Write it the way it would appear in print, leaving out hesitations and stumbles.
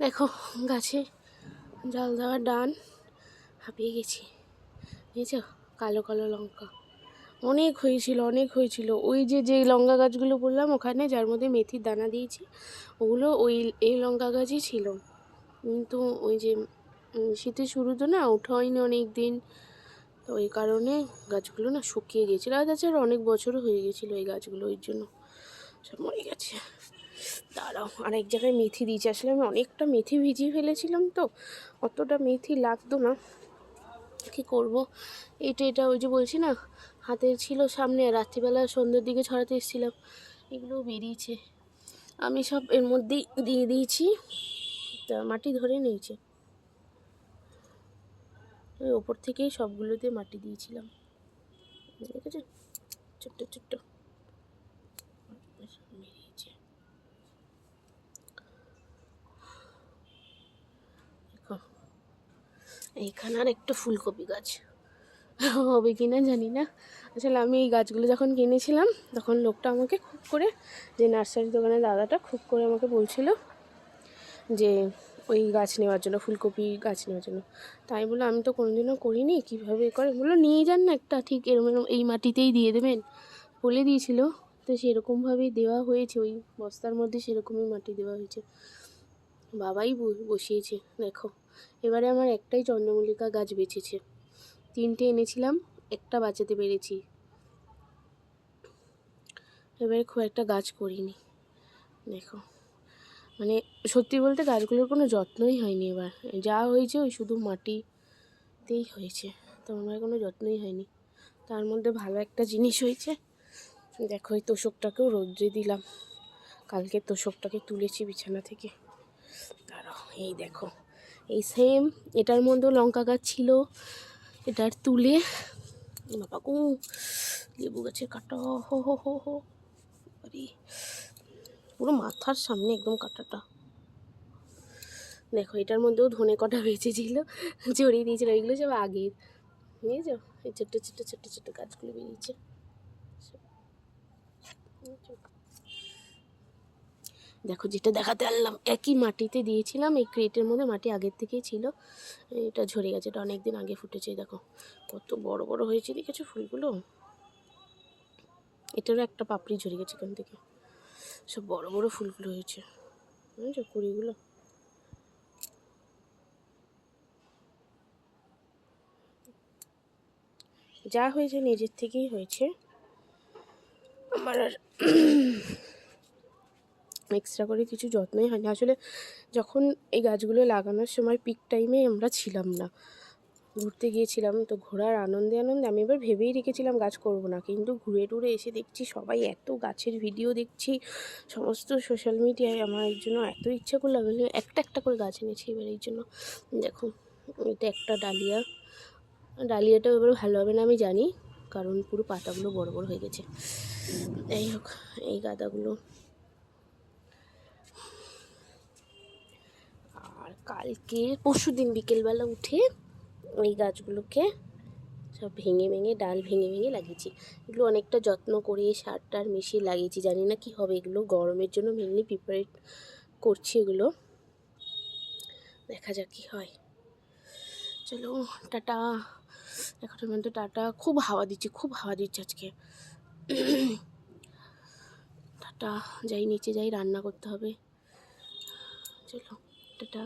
দেখো গাছে জল দেওয়ার ডান হাঁপিয়ে গেছি, বুঝেছ? কালো কালো লঙ্কা অনেক হয়েছিল। ওই যে লঙ্কা গাছগুলো বললাম ওখানে, যার মধ্যে মেথির দানা দিয়েছি, ওগুলো এই লঙ্কা গাছই ছিল। কিন্তু ওই যে শীতের শুরু তো না, ওঠা হয়নি অনেক দিন, তো ওই কারণে গাছগুলো না শুকিয়ে গেছিলো। আর তাছাড়া অনেক বছরও হয়ে গেছিলো এই গাছগুলো, ওই জন্য সব মরে গেছে। দাঁড়াও, আর এক জায়গায় মেথি দিয়েছি। আসলে আমি অনেকটা মেথি ভিজিয়ে ফেলেছিলাম, তো অতটা মেথি লাগতো না। কী করব, এটা ওই যে বলছি না, হাতের ছিল সামনে, রাত্রিবেলা সন্ধ্যের দিকে ছড়াতে এসেছিলাম, এগুলো বেরিয়েছে। আমি সব এর মধ্যেই দিয়ে দিয়েছি, তা মাটি ধরে নিয়েছে। ওই ওপর থেকেই সবগুলোতে মাটি দিয়েছিলাম, দেখেছো? ছোট্ট ছোট্ট বেরিয়েছে। দেখো এইখানে আর একটা ফুলকপি গাছ হবে কি না জানি না। আসলে আমি এই গাছগুলো যখন কিনেছিলাম তখন লোকটা আমাকে খুব করে, যে নার্সারি দোকানের দাদাটা খুব করে আমাকে বলছিল যে ওই গাছ নেওয়ার জন্য, ফুলকপি গাছ নেওয়ার জন্য। তাই বলে আমি তো কোনোদিনও করিনি, কীভাবে করে বললো নিয়ে যান না একটা, ঠিক এরকম এই মাটিতেই দিয়ে দেবেন বলে দিয়েছিল। তো সেরকমভাবেই দেওয়া হয়েছে, ওই বস্তার মধ্যে সেরকমই মাটি দেওয়া হয়েছে, বাবাই বসিয়েছে। দেখো এবারে আমার একটাই চন্দ্রমল্লিকা গাছ বেঁচেছে, 3টে এনেছিলাম, একটা বাঁচাতে পেরেছি। এবারে খুব একটা গাছ করিনি। দেখো মানে সত্যি বলতে গাছগুলোর কোনো যত্নই হয়নি এবার, যা হয়েছে ওই শুধু মাটিতেই হয়েছে, তো আমার কোনো যত্নই হয়নি। তার মধ্যে ভালো একটা জিনিস হয়েছে, দেখো এই তোষকটাকেও রোদ্রে দিলাম, কালকে তোষকটাকে তুলেছি বিছানা থেকে। দাঁড়াও, এই দেখো এই সেম এটার মধ্যেও লঙ্কা গাছ ছিল, এটার তুলে বাবা গো, লেবু গাছের কাটা, হো হো হো হো, আরে পুরো মাথার সামনে একদম কাটাটা। দেখো এটার মধ্যেও ধনে কটা বেঁচেছিল, জড়িয়ে দিয়েছিল, ওইগুলো সব আগের, বুঝেছো? এই ছোট্ট ছোট্ট ছোট্ট ছোট্ট গাছগুলো বেরিয়েছে। দেখো যেটা দেখাতে আনলাম, একই মাটিতে দিয়েছিলাম, এই ক্রেটের মধ্যে মাটি আগের থেকেই ছিল, এটা ঝরে গেছে, এটা অনেক দিন আগে ফুটেছে। দেখো কত বড় বড় হয়েছে, দেখেছো ফুলগুলো? এটারও একটা পাপড়ি ঝরে গেছে এখান থেকে, সব বড় বড় ফুলগুলো হয়েছে, বুঝেছো? কুড়িগুলো যা হয়েছে নিজের থেকেই হয়েছে, আমার আর এক্সট্রা করে কিছু যত্নই হয়নি। আসলে যখন এই গাছগুলো লাগানোর সময় পিক টাইমে আমরা ছিলাম না, ঘুরতে গিয়েছিলাম, তো ঘোরার আনন্দে আমি এবার ভেবেই রেখেছিলাম গাছ করব না, কিন্তু ঘুরে টুরে এসে দেখছি সবাই এত গাছের ভিডিও দেখছি সমস্ত সোশ্যাল মিডিয়ায়, আমার এই জন্য এত ইচ্ছা করলো, আমি একটা একটা করে গাছ এনেছি এবার এই জন্য। দেখো এটা একটা ডালিয়াটাও এবার ভালো হবে না আমি জানি, কারণ পুরো পাতাগুলো বড় বড় হয়ে গেছে। যাই হোক, এই গাঁদাগুলো, আর কালকে পরশুদিন বিকেলবেলা উঠে ওই গাছগুলোকে সব ভেঙে ডাল ভেঙে লাগিয়েছি। এগুলো অনেকটা যত্ন করে সার টার মিশিয়ে লাগিয়েছি, জানি না কি হবে, এগুলো গরমের জন্য মেনলি প্রিপারেট করছি, এগুলো দেখা যাক কী হয়। চলো টাটা, এখনের মধ্যে টাটা। খুব হাওয়া দিচ্ছে আজকে। টাটা, যাই নিচে যাই, রান্না করতে হবে। চলো টাটা।